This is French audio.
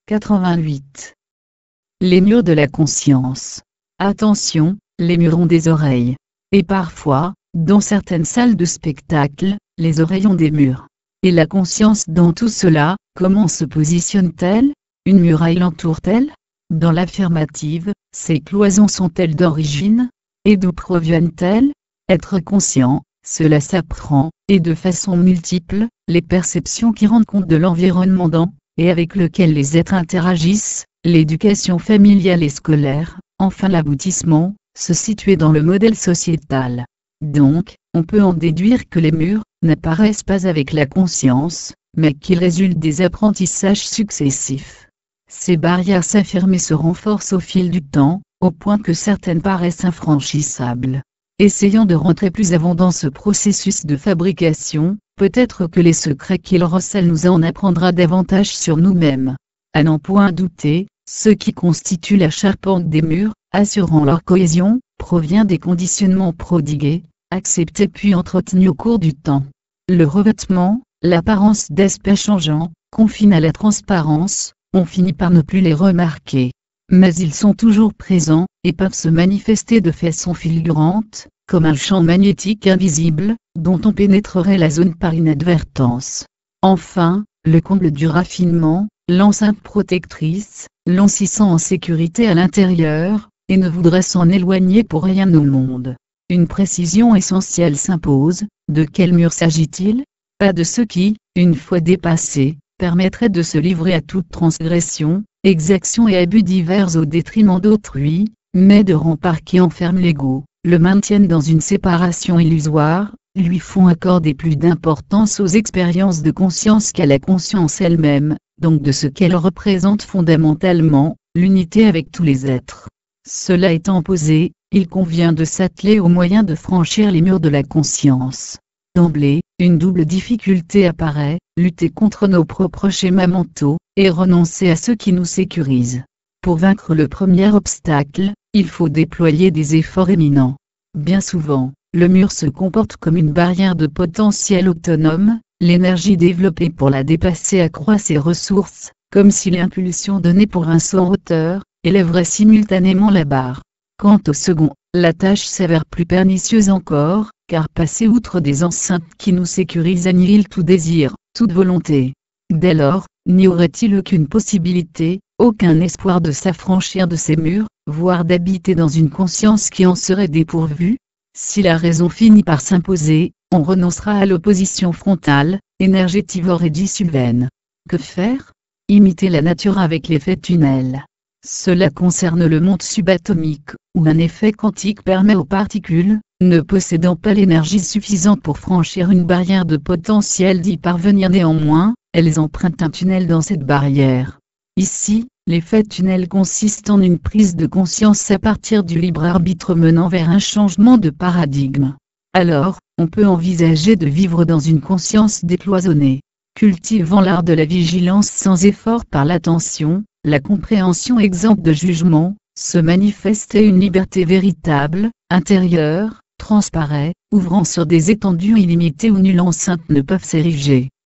88. Les murs de la conscience. Attention, les murs ont des oreilles. Et parfois, dans certaines salles de spectacle, les oreilles ont des murs. Et la conscience dans tout cela, comment se positionne-t-elle? Une muraille l'entoure-t-elle? Dans l'affirmative, ces cloisons sont-elles d'origine? Et d'où proviennent-elles? Être conscient, cela s'apprend, et de façon multiple, les perceptions qui rendent compte de l'environnement dans, et avec lequel les êtres interagissent, l'éducation familiale et scolaire, enfin l'aboutissement, se situer dans le modèle sociétal. Donc, on peut en déduire que les murs n'apparaissent pas avec la conscience, mais qu'ils résultent des apprentissages successifs. Ces barrières s'affirment et se renforcent au fil du temps, au point que certaines paraissent infranchissables. Essayons de rentrer plus avant dans ce processus de fabrication, peut-être que les secrets qu'il recèle nous en apprendra davantage sur nous-mêmes. À n'en point douter, ce qui constitue la charpente des murs, assurant leur cohésion, provient des conditionnements prodigués, acceptés puis entretenus au cours du temps. Le revêtement, l'apparence d'aspect changeant, confine à la transparence, on finit par ne plus les remarquer. Mais ils sont toujours présents, et peuvent se manifester de façon fulgurante, comme un champ magnétique invisible, dont on pénétrerait la zone par inadvertance. Enfin, le comble du raffinement, l'enceinte protectrice, l'on s'y sent en sécurité à l'intérieur, et ne voudrait s'en éloigner pour rien au monde. Une précision essentielle s'impose, de quel mur s'agit-il? Pas de ceux qui, une fois dépassés, permettraient de se livrer à toute transgression, exaction et abus divers au détriment d'autrui, mais de remparts qui enferment l'ego, le maintiennent dans une séparation illusoire, lui font accorder plus d'importance aux expériences de conscience qu'à la conscience elle-même, donc de ce qu'elle représente fondamentalement, l'unité avec tous les êtres. Cela étant posé, il convient de s'atteler aux moyens de franchir les murs de la conscience. D'emblée, une double difficulté apparaît, lutter contre nos propres schémas mentaux, et renoncer à ceux qui nous sécurisent. Pour vaincre le premier obstacle, il faut déployer des efforts éminents. Bien souvent, le mur se comporte comme une barrière de potentiel autonome, l'énergie développée pour la dépasser accroît ses ressources, comme si l'impulsion donnée pour un saut en hauteur, élèverait simultanément la barre. Quant au second, la tâche s'avère plus pernicieuse encore, car passer outre des enceintes qui nous sécurisent annihile tout désir, toute volonté. Dès lors, n'y aurait-il aucune possibilité, aucun espoir de s'affranchir de ces murs, voire d'habiter dans une conscience qui en serait dépourvue? Si la raison finit par s'imposer, on renoncera à l'opposition frontale, énergétivore et dissolvaine. Que faire? Imiter la nature avec l'effet tunnel. Cela concerne le monde subatomique, où un effet quantique permet aux particules, ne possédant pas l'énergie suffisante pour franchir une barrière de potentiel d'y parvenir néanmoins, elles empruntent un tunnel dans cette barrière. Ici, l'effet tunnel consiste en une prise de conscience à partir du libre arbitre menant vers un changement de paradigme. Alors, on peut envisager de vivre dans une conscience décloisonnée, cultivant l'art de la vigilance sans effort par l'attention, la compréhension exempte de jugement, se manifester une liberté véritable, intérieure, transparaît, ouvrant sur des étendues illimitées où nulle enceinte ne peuvent s'ériger.